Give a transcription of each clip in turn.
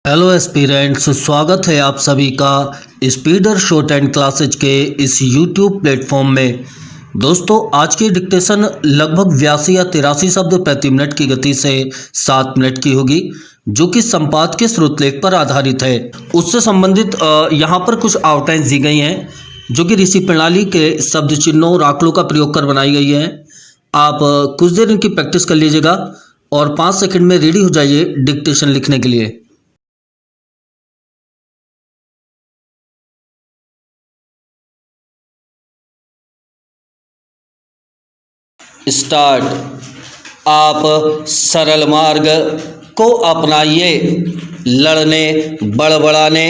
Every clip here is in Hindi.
हेलो एस्पिरेंट्स, स्वागत है आप सभी का स्पीडर शॉर्ट एंड क्लासेज के इस यूट्यूब प्लेटफॉर्म में। दोस्तों, आज की डिक्टेशन लगभग 82 या 83 शब्द प्रति मिनट की गति से 7 मिनट की होगी, जो कि संपादकीय श्रुतलेख पर आधारित है। उससे संबंधित यहाँ पर कुछ आउटलाइंस दी गई हैं, जो कि ऋषि प्रणाली के शब्द चिन्हों और आंकड़ों का प्रयोग कर बनाई गई हैं। आप कुछ देर इनकी प्रैक्टिस कर लीजिएगा और 5 सेकंड में रेडी हो जाइए डिक्टेशन लिखने के लिए। स्टार्ट। आप सरल मार्ग को अपनाइए। लड़ने, बड़बड़ाने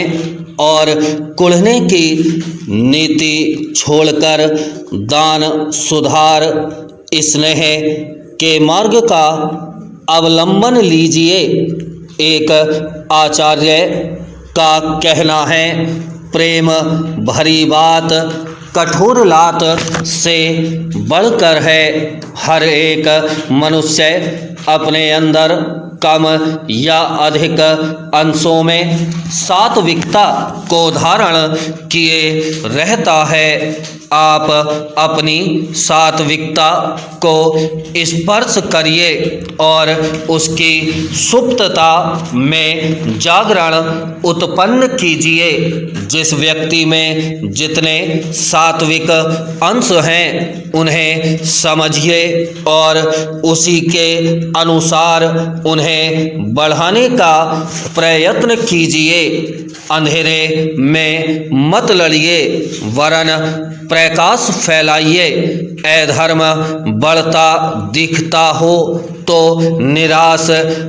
और कुढ़ने की नीति छोड़कर दान, सुधार, स्नेह के मार्ग का अवलंबन लीजिए। एक आचार्य का कहना है, प्रेम भरी बात कठोर लात से बढ़कर है। हर एक मनुष्य अपने अंदर कम या अधिक अंशों में सात्विकता को धारण किए रहता है। आप अपनी सात्विकता को स्पर्श करिए और उसकी सुप्तता में जागरण उत्पन्न कीजिए। जिस व्यक्ति में जितने सात्विक अंश हैं उन्हें समझिए और उसी के अनुसार उन्हें बढ़ाने का प्रयत्न कीजिए। अंधेरे में मत लड़िए, वरन प्रकाश फैलाइए। अधर्म बढ़ता दिखता हो तो निराश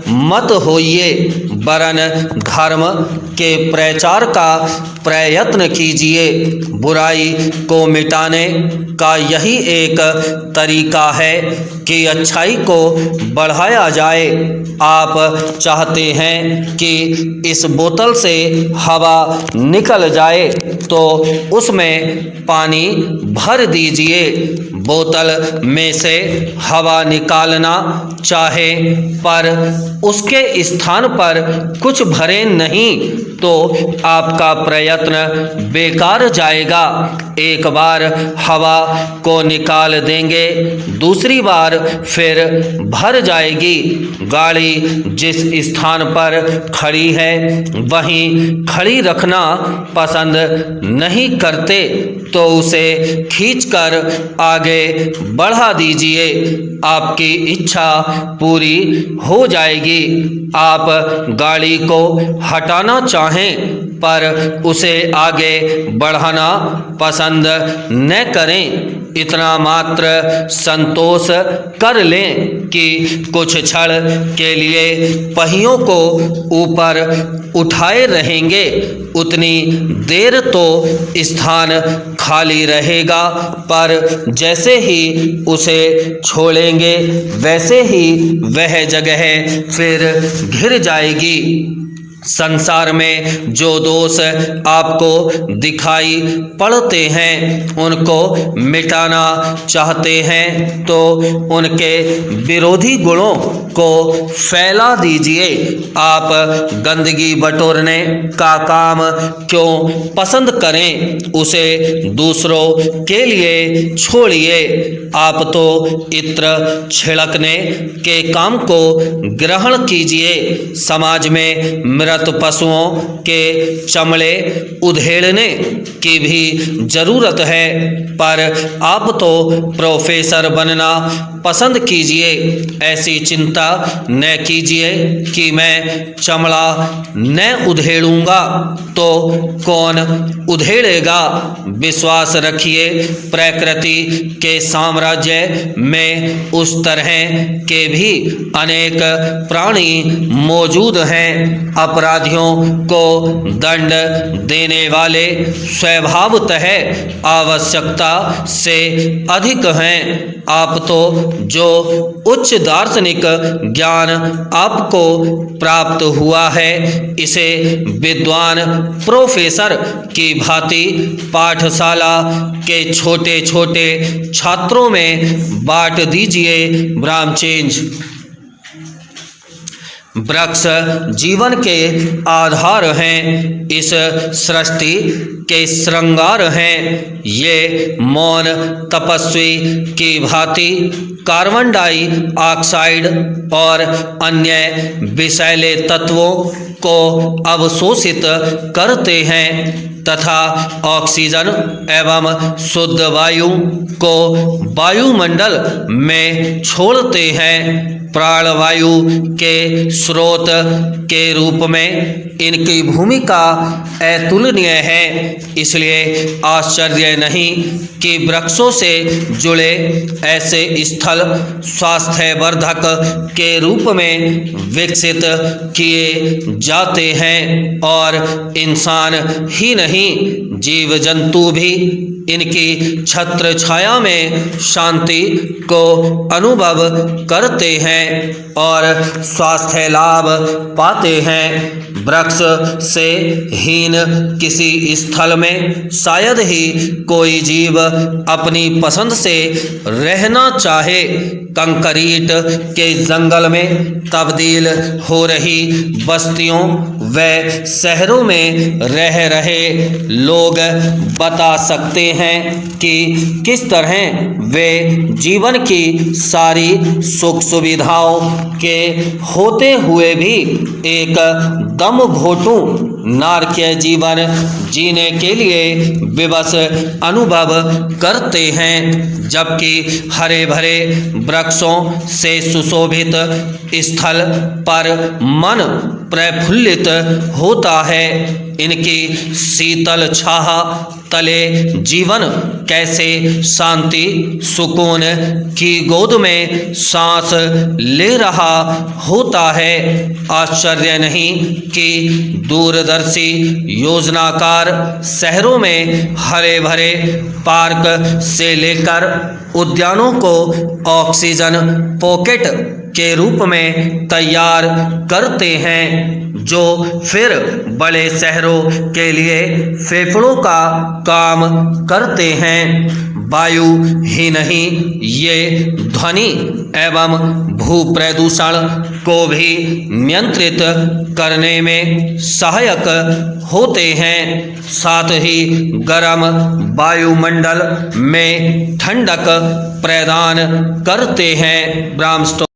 मत होइए, वरन धर्म के प्रचार का प्रयत्न कीजिए। बुराई को मिटाने का यही एक तरीका है कि अच्छाई को बढ़ाया जाए। आप चाहते हैं कि इस बोतल से हवा निकल जाए तो उसमें पानी भर दीजिए। बोतल में से हवा निकालना चाहे पर उसके स्थान पर कुछ भरे नहीं तो आपका प्रयत्न बेकार जाएगा। एक बार हवा को निकाल देंगे, दूसरी बार फिर भर जाएगी। गाड़ी जिस स्थान पर खड़ी है वहीं खड़ी रखना पसंद नहीं करते तो उसे खींचकर आगे बढ़ा दीजिए। आपकी इच्छा पूरी हो जाएगी। आप गाड़ी को हटाना चाहें पर उसे आगे बढ़ाना पसंद न करें। इतना मात्र संतोष कर लें कि कुछ क्षण के लिए पहियों को ऊपर उठाए रहेंगे। उतनी देर तो स्थान खाली रहेगा, पर जैसे ही उसे छोड़ेंगे वैसे ही वह जगह फिर घिर जाएगी। संसार में जो दोष आपको दिखाई पड़ते हैं उनको मिटाना चाहते हैं तो उनके विरोधी गुणों को फैला दीजिए। आप गंदगी बटोरने का काम क्यों पसंद करें, उसे दूसरों के लिए छोड़िए। आप तो इत्र छिड़कने के काम को ग्रहण कीजिए। समाज में मृत पशुओं के चमड़े उधेड़ने की भी जरूरत है, पर आप तो प्रोफेसर बनना पसंद कीजिए। ऐसी चिंता न कीजिए कि मैं चमड़ा न उधेड़ूंगा तो कौन उधेड़ेगा। विश्वास रखिए, प्रकृति के साम्राज्य में उस तरह के भी अनेक प्राणी मौजूद हैं। अपराधियों को दंड देने वाले स्वभावतः आवश्यकता से अधिक हैं। आप तो जो उच्च दार्शनिक ज्ञान आपको प्राप्त हुआ है इसे विद्वान प्रोफेसर की भांति पाठशाला के छोटे छोटे छात्रों में बांट दीजिए। ब्राह्मचेंज। वृक्ष जीवन के आधार हैं, इस सृष्टि के श्रृंगार हैं। ये मौन तपस्वी की भांति कार्बन डाइऑक्साइड और अन्य विषैले तत्वों को अवशोषित करते हैं तथा ऑक्सीजन एवं शुद्ध वायु को वायुमंडल में छोड़ते हैं। प्राणवायु के स्रोत के रूप में इनकी भूमिका अतुलनीय है। इसलिए आश्चर्य नहीं कि वृक्षों से जुड़े ऐसे स्थल स्वास्थ्यवर्धक के रूप में विकसित किए जाते हैं और इंसान ही नहीं जीव जंतु भी इनकी छत्र छाया में शांति को अनुभव करते हैं और स्वास्थ्य लाभ पाते हैं। वृक्ष से हीन किसी स्थल में शायद ही कोई जीव अपनी पसंद से रहना चाहे। कंक्रीट के जंगल में तब्दील हो रही बस्तियों व शहरों में रह रहे लोग बता सकते हैं कि किस तरह वे जीवन की सारी सुख सुविधाओं के होते हुए भी एक दम घोटू नारकीय जीवन जीने के लिए विवश अनुभव करते हैं। जबकि हरे भरे वृक्षों से सुशोभित स्थल पर मन प्रफुल्लित होता है। इनकी शीतल छाह तले जीवन कैसे शांति सुकून की गोद में सांस ले रहा होता है। आश्चर्य नहीं कि दूरदर्शी योजनाकार शहरों में हरे भरे पार्क से लेकर उद्यानों को ऑक्सीजन पॉकेट के रूप में तैयार करते हैं, जो फिर बड़े शहरों के लिए फेफड़ों का काम करते हैं। वायु ही नहीं, ये ध्वनि एवं भू प्रदूषण को भी नियंत्रित करने में सहायक होते हैं। साथ ही गर्म वायुमंडल में ठंडक प्रदान करते हैं। ब्राह्मस्टो